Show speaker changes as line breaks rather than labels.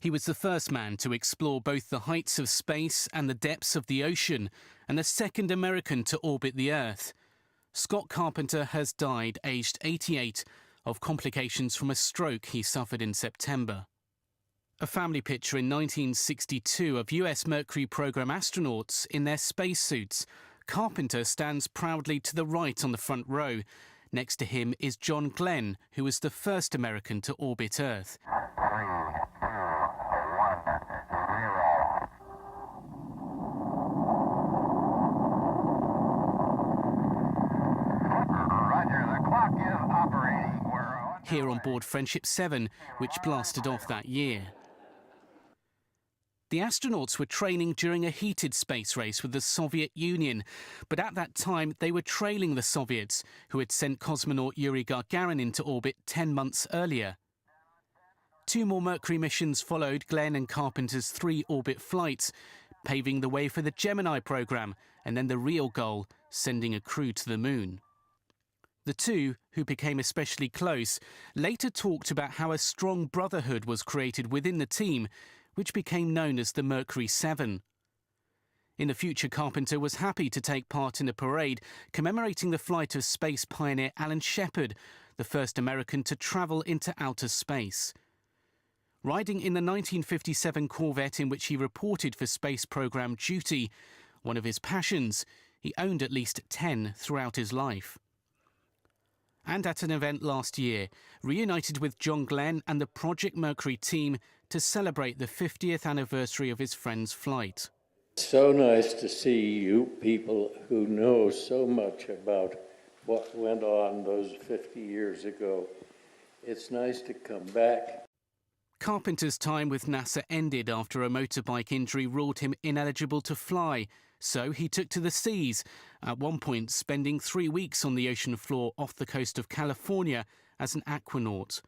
He was the first man to explore both the heights of space and the depths of the ocean, and the second American to orbit the Earth. Scott Carpenter has died, aged 88, of complications from a stroke he suffered in September. A family picture in 1962 of US Mercury program astronauts in their spacesuits. Carpenter stands proudly to the right on the front row. Next to him is John Glenn, who was the first American to orbit Earth.
3, 2, 1, 0. Roger, the clock is operating. We're on
Here on board Friendship 7, which blasted off that year. The astronauts were training during a heated space race with the Soviet Union, but at that time they were trailing the Soviets, who had sent cosmonaut Yuri Gagarin into orbit 10 months earlier. 2 more Mercury missions followed Glenn and Carpenter's 3 orbit flights, paving the way for the Gemini program, and then the real goal, sending a crew to the moon. The two, who became especially close, later talked about how a strong brotherhood was created within the team, which became known as the Mercury 7. In the future, Carpenter was happy to take part in a parade commemorating the flight of space pioneer Alan Shepard, the first American to travel into outer space. Riding in the 1957 Corvette in which he reported for space program duty, one of his passions, he owned at least 10 throughout his life. And at an event last year, reunited with John Glenn and the Project Mercury team to celebrate the 50th anniversary of his friend's flight.
So nice to see you people who know so much about what went on those 50 years ago. It's nice to come back.
Carpenter's time with NASA ended after a motorbike injury ruled him ineligible to fly, so he took to the seas, at one point spending 3 weeks on the ocean floor off the coast of California as an aquanaut.